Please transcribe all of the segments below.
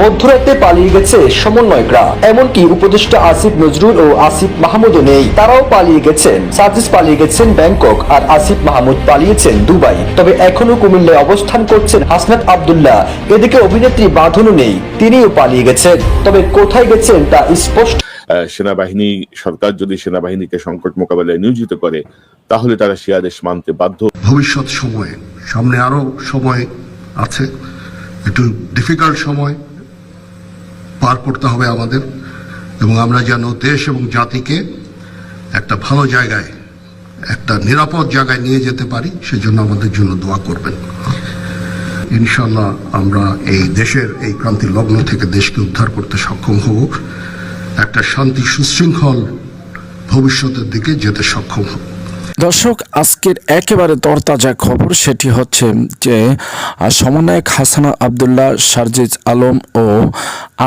মধ্যরাতে পালিয়ে গেছে সমন্বয়করা, এমনকি উপদেষ্টা আসিফ নজরুল ও আসিফ মাহমুদও নেই, তারাও পালিয়ে গেছেন। সার্জিস পালিয়ে গেছেন ব্যাংকক আর আসিফ মাহমুদ পালিয়েছেন দুবাই। তবে এখনো কুমিল্লায় অবস্থান করছেন হাসনাত আব্দুল্লাহ। এদিকে অভিনেত্রী বাঁধনও নেই, তিনিও পালিয়ে গেছেন। তবে কোথায় গেছেন তা স্পষ্ট। সেনাবাহিনী সরকার যদি সেনাবাহিনীকে সংকট মোকাবেলায় নিয়োজিত করে তাহলে তারা সে আদেশ মানতে বাধ্য। ভবিষ্যৎ সময়ে সামনে আরো সময় আছে, একটু ডিফিকাল্ট সময় পার করতে হবে আমাদের, এবং আমরা যেন দেশ এবং জাতিকে একটা ভালো জায়গায়, একটা নিরাপদ জায়গায় নিয়ে যেতে পারি, সেজন্য আমাদের জন্য দোয়া করবেন। ইনশাল্লাহ আমরা এই দেশের এই ক্রান্তির লগ্ন থেকে দেশকে উদ্ধার করতে সক্ষম হব, একটা শান্তি সুশৃঙ্খল ভবিষ্যতের দিকে যেতে সক্ষম হব। দর্শক, আজকের একেবারে তরতাজা খবর সেটি হচ্ছে যে সমন্বয়ক হাসনাত আব্দুল্লাহ, সার্জিস আলম ও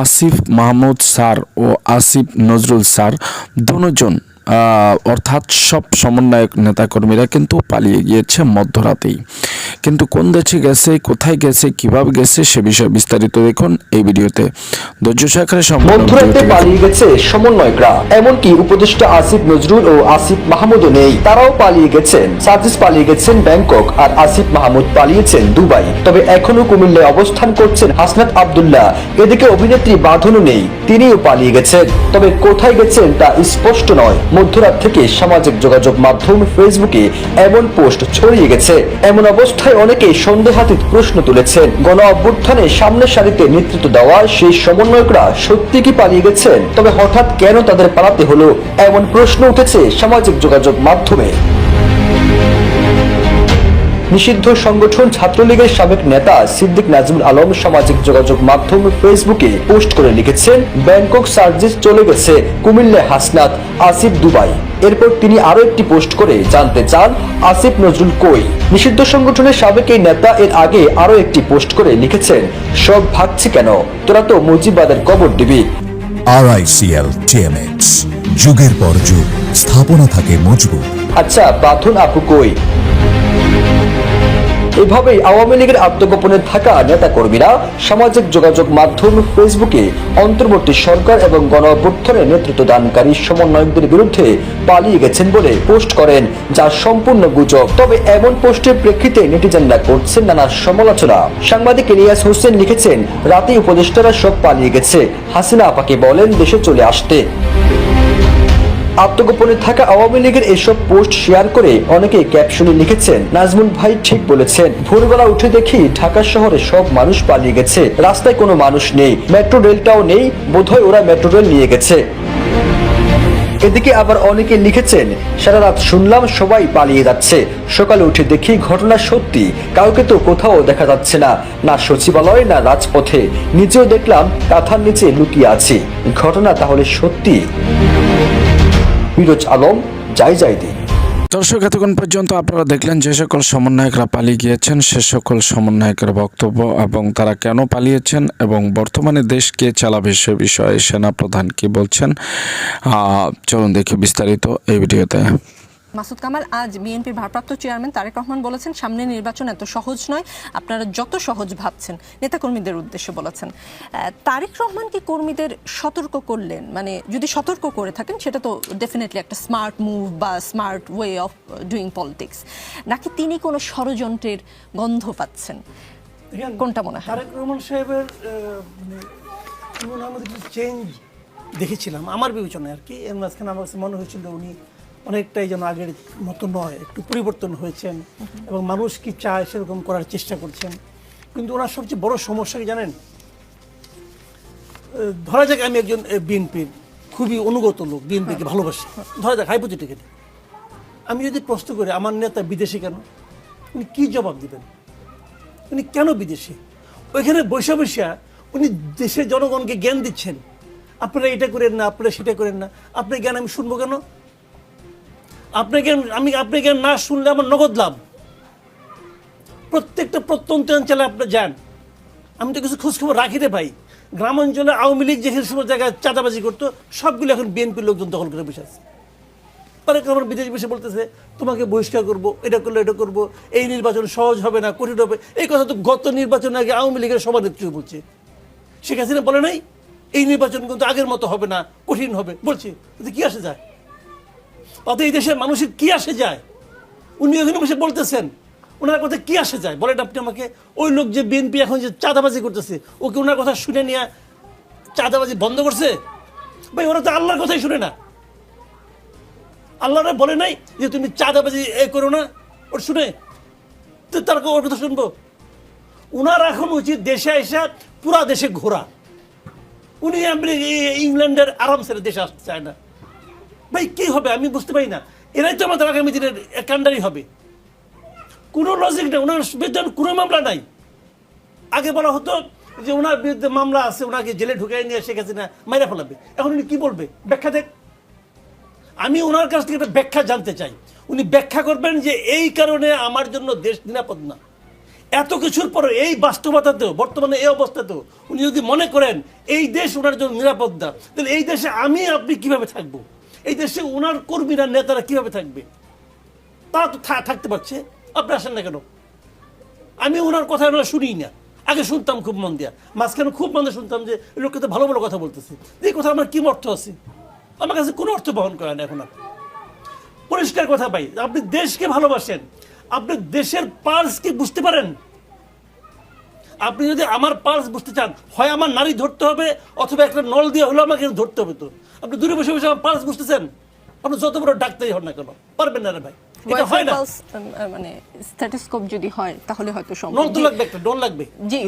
আসিফ মাহমুদ স্যার ও আসিফ নজরুল স্যার দুজন অর্থাৎ সব সমন্বয়ক নেতাকর্মীরা কিন্তু পালিয়ে গিয়েছে মধ্যরাতেই। কিন্তু কোন দেশে গেছে, কোথায় গেছে, কিভাবে গেছে সে বিষয়ে বিস্তারিত দেখুন এই ভিডিওতে। ধৈর্য সহকারে মধ্যরাতে পালিয়ে গেছে সমন্বয়করা, এমনকি উপদেষ্টা আসিফ নজরুল ও আসিফ মাহমুদও নেই, তারাও পালিয়ে গেছেন। সার্জিস পালিয়ে গেছেন ব্যাংকক আর আসিফ মাহমুদ পালিয়েছেন দুবাই। তবে এখনো কুমিল্লায় অবস্থান করছেন হাসনাত আব্দুল্লাহ। এদিকে অভিনেত্রী বাঁধনও নেই, তিনিও পালিয়ে গেছেন। তবে কোথায় গেছেন তা স্পষ্ট নয়। মধ্যরাত থেকে সামাজিক যোগাযোগ মাধ্যম ফেসবুকে এমন পোস্ট ছড়িয়ে গেছে। এমন অবস্থায় অনেকেই সন্দেহাতীত প্রশ্ন তুলেছেন, গণ অভ্যুত্থানে সামনের সারিতে নেতৃত্ব দেওয়া সেই সমন্বয়করা সত্যি কি পালিয়ে গেছেন? তবে হঠাৎ কেন তাদের পালাতে হলো, এমন প্রশ্ন উঠেছে সামাজিক যোগাযোগ মাধ্যমে। নিষিদ্ধ সংগঠন ছাত্রলীগের সাবেক নেতা সিদ্দিক নাজমুল আলম সামাজিক যোগাযোগ মাধ্যম ফেসবুকে পোস্ট করে লিখেছেন, ব্যাংকক সার্জিস চলে গেছে, কুমিল্লায় হাসনাত, আসিফ দুবাই। এরপর তিনি আরো একটি পোস্ট করে জানতে চান আসিফ নজরুল কই। নিষিদ্ধ সংগঠনের সাবেক এই নেতা এর আগে আরো একটি পোস্ট করে লিখেছেন, সব ভাগছি কেন, তোরা তো মুজিবাদের কবর দিবি। RICL TMX, যুগের পর যুগ স্থাপনা থাকে মজবুত। আচ্ছা, বাঁধন আপু কই? এভাবেই আওয়ামী লীগের আত্মগোপনে থাকা নেতা কর্মীরা সামাজিক যোগাযোগ মাধ্যম ফেসবুকে অন্তর্বর্তী সরকার এবং গণ অভ্যুত্থানের নেতৃত্ব দানকারী সমন্বয়কদের বিরুদ্ধে পালিয়ে গেছেন বলে পোস্ট করেন, যা সম্পূর্ণ গুজব। তবে এমন পোস্টের প্রেক্ষিতে নেটিজেনরা করছেন নানা সমালোচনা। সাংবাদিক ইলিয়াস হোসেন লিখেছেন, রাতে উপদেষ্টারা সব পালিয়ে গেছে, হাসিনা আপাকে বলেন দেশে চলে আসতে। আত্মগোপনে থাকা আওয়ামী লীগের এসব পোস্ট শেয়ার করে অনেকে ক্যাপশনে লিখেছেন, নাজমুল ভাই ঠিক বলেছেন, ভোরবেলা উঠে দেখি ঢাকা শহরে সব মানুষ পালিয়ে গেছে, রাস্তায় কোনো মানুষ নেই, মেট্রো রেলটাও নেই, বোধহয় ওরা মেট্রো রেল নিয়ে গেছে। এদিকে আবার অনেকে লিখেছেন, সারা রাত শুনলাম সবাই পালিয়ে যাচ্ছে, সকালে উঠে দেখি ঘটনা সত্যি, কাউকে তো কোথাও দেখা যাচ্ছে না, না সচিবালয় না রাজপথে, নিজেও দেখলাম কাঁথার নিচে লুকিয়ে আছি, ঘটনা তাহলে সত্যি। ফিরোজ আলম, জয় দিন। দর্শক, এতক্ষণ পর্যন্ত আপনারা দেখলেন যে সকল সমন্বয়করা পালিয়ে গিয়েছেন সে সকল সমন্বয়কের বক্তব্য এবং তারা কেন পালিয়েছেন এবং বর্তমানে দেশ কে চালাবে সে বিষয়ে সেনাপ্রধান কি বলছেন। চলুন দেখি বিস্তারিত এই ভিডিওতে। মাসুদ কামাল, আজ বিএনপির ভারপ্রাপ্ত চেয়ারম্যান তারেক রহমান বলেছেন, সামনে নির্বাচন এত সহজ নয়, আপনারা যত সহজ ভাবছেন, নেতাকর্মীদের উদ্দেশ্যে বলেছেন। তারেক রহমান কি কর্মীদের সতর্ক করলেন? মানে যদি সতর্ক করে থাকেন সেটা তো ডেফিনেটলি একটা স্মার্ট মুভ বা smart way of doing politics, নাকি তিনি কোনো ষড়যন্ত্রের গন্ধ পাচ্ছেন? কোনটা মনে হয়? তারেক রহমান সাহেবের আমাদের চেঞ্জ দেখেছিলাম আমার বিবেচনায় আর কি। এর মাঝখানে আমার কাছে মনে হয়েছিল উনি অনেকটাই যেন আগের মতো নয়, একটু পরিবর্তন হয়েছেন এবং মানুষ কি চায় সেরকম করার চেষ্টা করছেন। কিন্তু ওনার সবচেয়ে বড় সমস্যা কি জানেন? ধরা যাক আমি একজন বিএনপির খুবই অনুগত লোক, বিএনপিকে ভালোবাসি, ধরা যাক হাইপোথেটিক্যালি, আমি যদি প্রশ্ন করি আমার নেতা বিদেশি কেন, উনি কি জবাব দিবেন? উনি কেন বিদেশি? ওইখানে বৈশা বৈশা উনি দেশের জনগণকে জ্ঞান দিচ্ছেন, আপনারা এটা করেন না, আপনারা সেটা করেন না, আপনার জ্ঞান আমি শুনবো কেন? আপনার জ্ঞান না শুনলে আমার নগদ লাভ। প্রত্যেকটা প্রত্যন্ত অঞ্চলে আপনি যান, আমি তো কিছু খোঁজখবর রাখি রে ভাই, গ্রাম অঞ্চলে আওয়ামী লীগ যে সমস্ত জায়গায় চাঁদাবাজি করতো সবগুলো এখন বিএনপির লোকজন দখল করে বসে আছে। তারেক রহমান বিদেশ বসে বলতেছে তোমাকে বহিষ্কার করবো, এটা করলে এটা করবো, এই নির্বাচন সহজ হবে না, কঠিন হবে। এই কথা তো গত নির্বাচনের আগে আওয়ামী লীগের সভানেত্রী বলছে। শেখ হাসিনা বলে নাই এই নির্বাচন কিন্তু আগের মতো হবে না, কঠিন হবে, বলছি কি আসে যায়? তাতে এই দেশের মানুষের কি আসে যায়? উনি ওখানে বসে বলতেছেন, ওনার কথা কি আসে যায় বলেন আপনি আমাকে? ওই লোক যে বিএনপি এখন যে চাঁদাবাজি করতেছে, ওকে ওনার কথা শুনে নিয়ে চাঁদাবাজি বন্ধ করছে? ভাই ওরা তো আল্লাহর কথাই শুনে না। আল্লাহরা বলে নাই যে তুমি চাঁদাবাজি করো না, ওর শুনে তো তার ওর কথা শুনবো? উনার এখন উচিত দেশে এসে পুরা দেশে ঘোরা। উনি ইংল্যান্ডের আরাম ছেড়ে দেশে আসতে চায় না। ভাই কি হবে আমি বুঝতে পারি না। এরাই তো আমাদের আগামী দিনের কান্ডারি হবে। কোনো লজিক নেই, ওনার বিরুদ্ধে কোনো মামলা নাই। আগে বলা হতো যে ওনার বিরুদ্ধে মামলা আছে, ওনাকে জেলে ঢুকাই নিয়ে শেখ হাসিনা মাইরা ফেলাবে। এখন উনি কি বলবে? ব্যাখ্যা দেখ। আমি ওনার কাছ থেকে একটা ব্যাখ্যা জানতে চাই। উনি ব্যাখ্যা করবেন যে এই কারণে আমার জন্য দেশ নিরাপদ না। এত কিছুর পরে এই বাস্তবতাতেও, বর্তমানে এই অবস্থাতেও উনি যদি মনে করেন এই দেশ ওনার জন্য নিরাপদ না, তাহলে এই দেশে আমি আপনি কিভাবে থাকবো? এই দেশে ওনার কর্মীরা নেতারা কিভাবে থাকবে? তারা তো থাকতে পারছে, আপনি আসেন না কেন? আমি ওনার কথা ওনারা শুনি না। আগে শুনতাম খুব মন দিয়া, মাঝখানে খুব মনে শুনতাম যে লোককে তো ভালো ভালো কথা বলতেছে। এই কথা আমার কি অর্থ আছে? আমার কাছে কোনো অর্থ বহন করে না এখন। পরিষ্কার কথা ভাই, আপনি দেশকে ভালোবাসেন, আপনি দেশের পালস কি বুঝতে পারেন? আপনি যদি আমার পালস বুঝতে চান, হয় আমার নারী ধরতে হবে, অথবা একটা নল দিয়ে হলো আমাকে ধরতে হবে। তো আপনি দূরে বসে বসে আমার পালস বুঝতেছেন? আপনি যত বড় ডাক্তারই হন না কেন, পারবেন না রে ভাই, এটা হয় না। মানে স্ট্যাথোস্কোপ যদি হয় তাহলে হয়তো সম্ভব। নল তো লাগবে, একটা ডন লাগবে। জি।